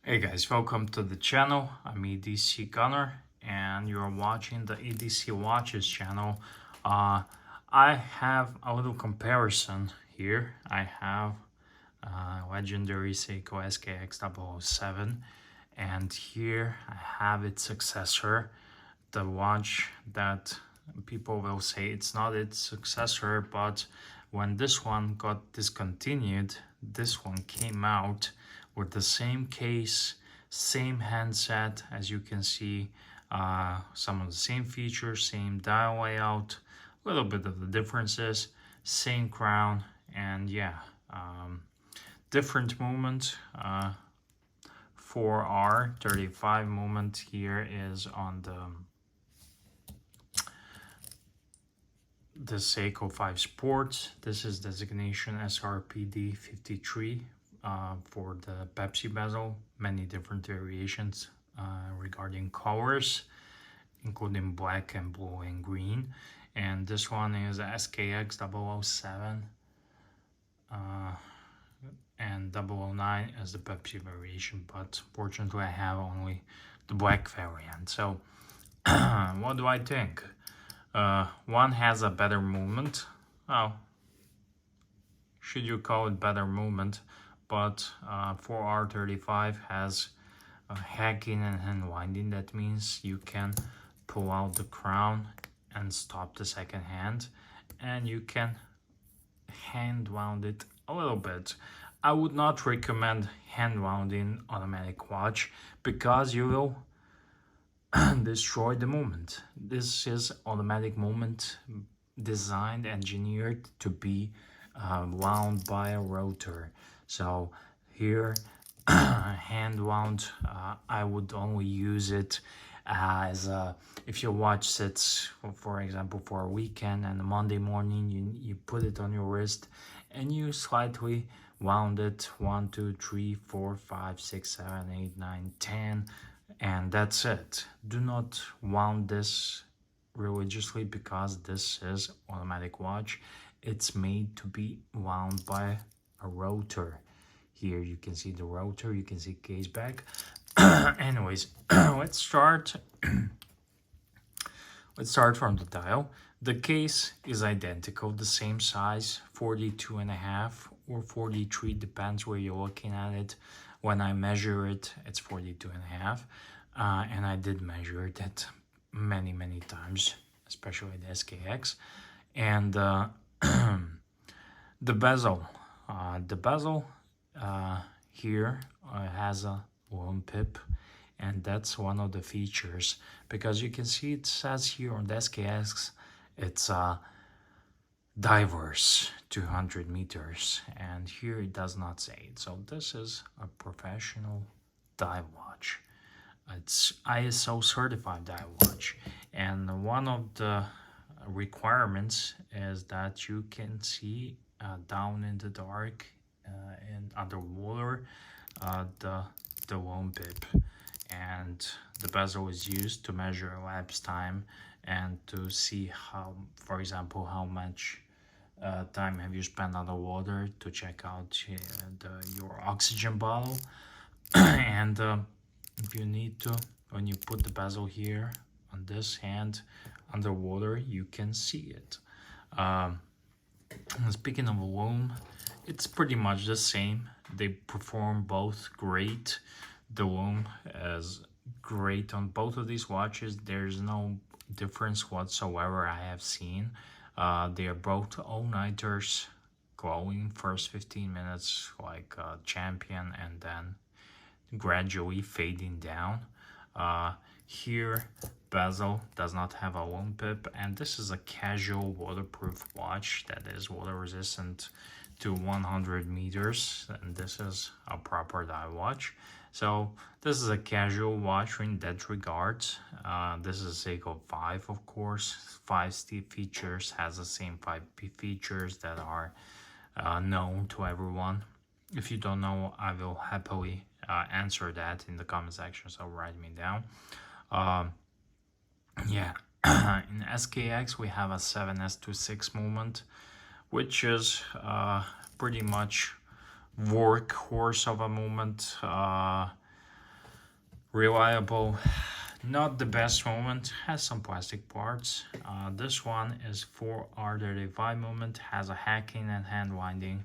Hey guys, welcome to the channel. I'm EDC Gunner and you're watching the EDC Watches channel. I have a little comparison here. I have legendary Seiko SKX 007 and here I have its successor, the watch that people will say it's not its successor, but when this one got discontinued, this one came out with the same case, same handset, as you can see, some of the same features, same dial layout, a little bit of the differences, same crown, and yeah, different movement. 4R35 movement here is on the Seiko 5 Sports. This is designation SRPD 53 for the Pepsi bezel. Many different variations regarding colors, including black and blue and green. And this one is SKX 007 and 009 as the Pepsi variation, but fortunately I have only the black variant. So what do I think? One has a better movement. Oh, should you call it better movement? But 4R35 has hacking and hand winding. That means you can pull out the crown and stop the second hand, and you can hand wound it a little bit. I would not recommend hand wounding automatic watch because you will destroy the movement. This is automatic movement designed, engineered to be wound by a rotor. So here, hand wound, I would only use it as if your watch sits, for example, for a weekend, and Monday morning you put it on your wrist and you slightly wound it 1, 2, 3, 4, 5, 6, 7, 8, 9, 10, and that's it. Do not wound this religiously because this is automatic watch. It's made to be wound by a rotor. Here you can see the rotor, you can see Caseback. Anyways, let's start from the dial. The case is identical, the same size, 42.5 or 43, depends where you're looking at it. When I measure it, it's 42.5, and I did measure it many times, especially the SKX. And the bezel, here has a lone pip, and that's one of the features, because you can see it says here on the SKX it's diverse 200 meters, and here it does not say it. So this is a professional dive watch. It's ISO certified dive watch, and one of the requirements is that you can see down in the dark and underwater the lone pip, and the bezel is used to measure elapsed time and to see how, for example, how much time have you spent underwater, to check out your oxygen bottle. And if you need to, when you put the bezel here on this hand underwater, you can see it. Speaking of loom, it's pretty much the same. They perform both great. The loom is great on both of these watches. There's no difference whatsoever I have seen. They are both all-nighters, glowing first 15 minutes like a champion, and then gradually fading down. Here, bezel does not have a lone pip, and this is a casual waterproof watch that is water resistant to 100 meters, and this is a proper dive watch. So this is a casual watch in that regard. This is a Seiko 5, of course. 5 features, has the same 5 features that are known to everyone. If you don't know, I will happily answer that in the comment section, so write me down. Yeah, in SKX we have a 7S26 movement, which is pretty much workhorse of a movement. Reliable, not the best moment, has some plastic parts. This one is for R35 moment, has a hacking and hand winding,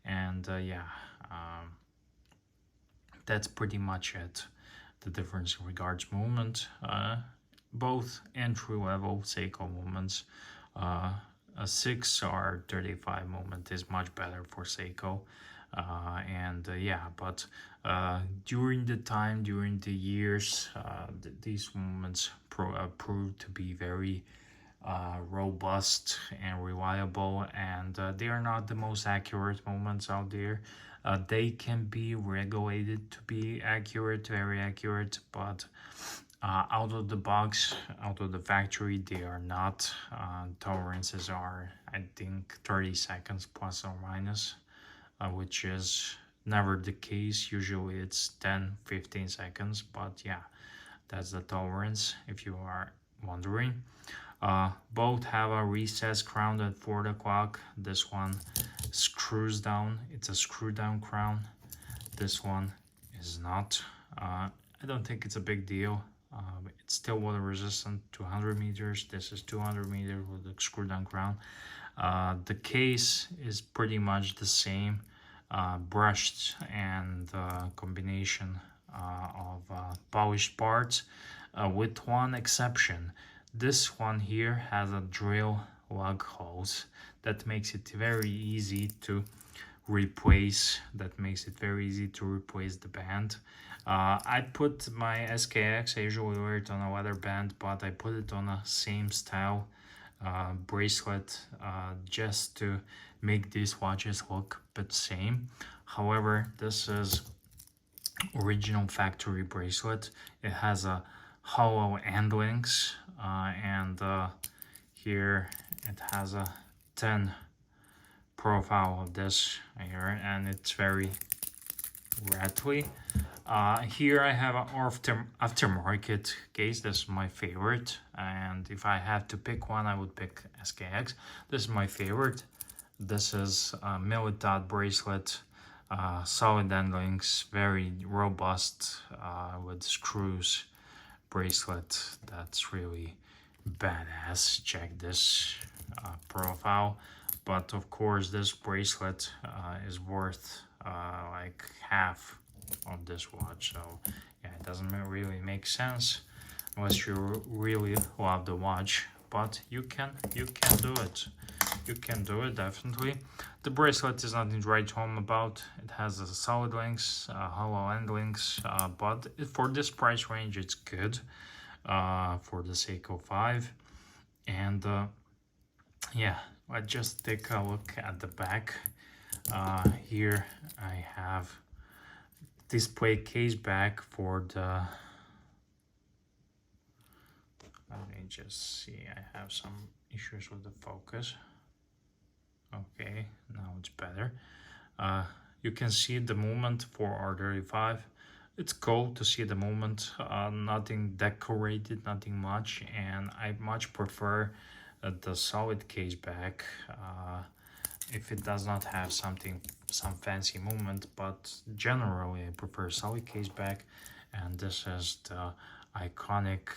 and that's pretty much it. The difference in regards movement, both entry level Seiko movements. A 6R35 movement is much better for Seiko. But during the years, these movements proved to be very robust and reliable, and they are not the most accurate movements out there. They can be regulated to be accurate, very accurate, but out of the box, out of the factory, they are not. Tolerances are, I think, 30 seconds plus or minus, which is never the case. Usually it's 10-15 seconds, but yeah, that's the tolerance if you are wondering. Both have a recessed crown at 4 o'clock. This one screws down. It's a screw down crown. This one is not. I don't think it's a big deal. It's still water resistant, 200 meters. This is 200 meters with a screw down crown. The case is pretty much the same, brushed and combination of polished parts, with one exception. This one here has a drill lug holes that makes it very easy to replace. The band. I put my SKX, I usually wear it on a leather band, but I put it on a same style bracelet just to make these watches look a bit same. However, this is original factory bracelet. It has a hollow end links, and here it has a 10 profile of this here, and it's very rattly. Here I have an aftermarket case. This is my favorite, and if I had to pick one, I would pick SKX. This is my favorite. This is a Militat bracelet, solid end links, very robust, with screws bracelet. That's really badass. Check this profile. But of course, this bracelet is worth like half of this watch, so yeah, it doesn't really make sense unless you really love the watch. But you can do it definitely. The bracelet is nothing to write home about. It has a solid links, hollow end links, but for this price range, it's good for the Seiko 5. And let's just take a look at the back. Here I have display case back for the, let me just see, I have some issues with the focus. Okay, now it's better. You can see the movement for R35. It's cool to see the movement, nothing decorated, nothing much, and I much prefer the solid case back if it does not have some fancy movement, but generally I prefer solid case back. And this is the iconic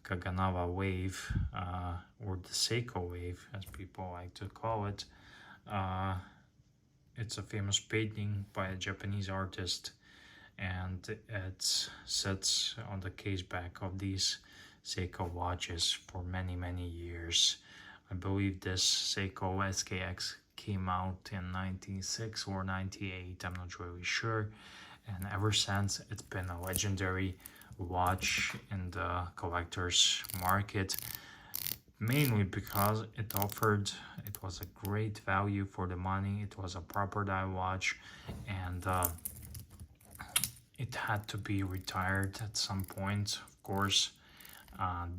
Kaganawa wave, or the Seiko wave as people like to call it. It's a famous painting by a Japanese artist, and it sits on the case back of these Seiko watches for many years. I believe this Seiko SKX came out in 96 or 98, I'm not really sure, and ever since it's been a legendary watch in the collector's market, mainly because it was a great value for the money. It was a proper die watch, and it had to be retired at some point, of course.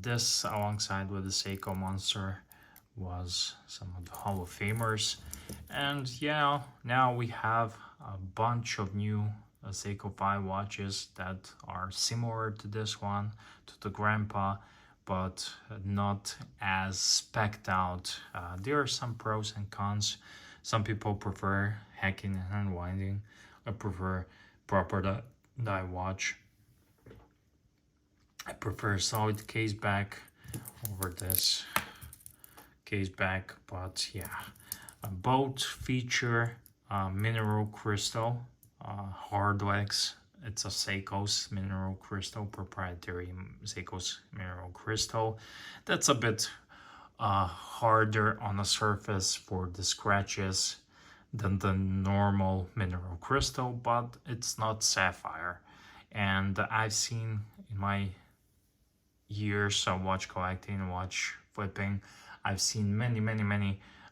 This, alongside with the Seiko Monster, was some of the Hall of Famers. And yeah, now we have a bunch of new Seiko 5 watches that are similar to this one, to the Grandpa, but not as specced out. There are some pros and cons. Some people prefer hacking and hand winding. I prefer proper die watch. I prefer solid Caseback over this Caseback, but yeah, both feature mineral crystal hard legs. It's a Seiko's mineral crystal, proprietary Seiko's mineral crystal. That's a bit harder on the surface for the scratches than the normal mineral crystal, but it's not sapphire. And I've seen in my years of watch collecting, watch flipping, I've seen many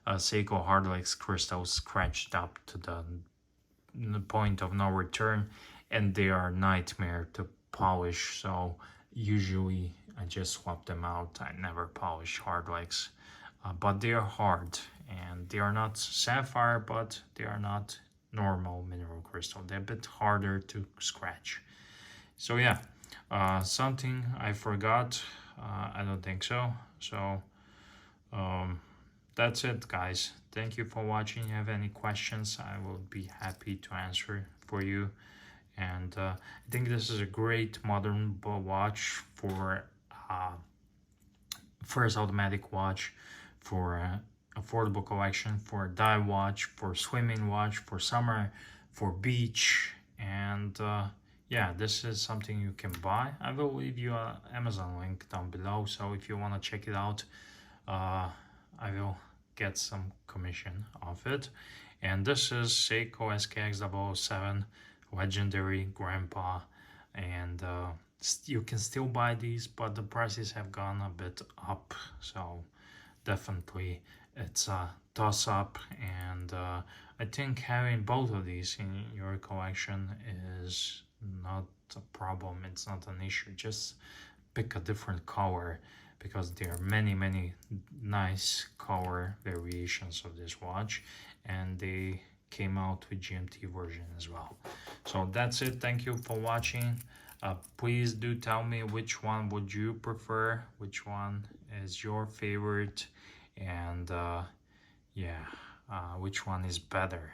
Seiko Hardlex crystals scratched up to the point of no return, and they are a nightmare to polish. So usually I just swap them out. I never polish Hardlex, but they are hard, and they are not sapphire, but they are not normal mineral crystal. They're a bit harder to scratch. So yeah, something I forgot. I don't think so. So that's it, guys. Thank you for watching. If you have any questions, I will be happy to answer for you. And I think this is a great modern watch for first automatic watch, for affordable collection, for dive watch, for swimming watch, for summer, for beach, and yeah, this is something you can buy. I will leave you an Amazon link down below, so if you want to check it out, I will get some commission off it. And this is Seiko SKX 007 Legendary Grandpa, and you can still buy these, but the prices have gone a bit up, so definitely it's a toss up. And I think having both of these in your collection is not a problem, it's not an issue. Just pick a different color, because there are many nice color variations of this watch, and they came out with GMT version as well. So that's it. Thank you for watching. Please do tell me which one would you prefer, which one is your favorite, and yeah, which one is better.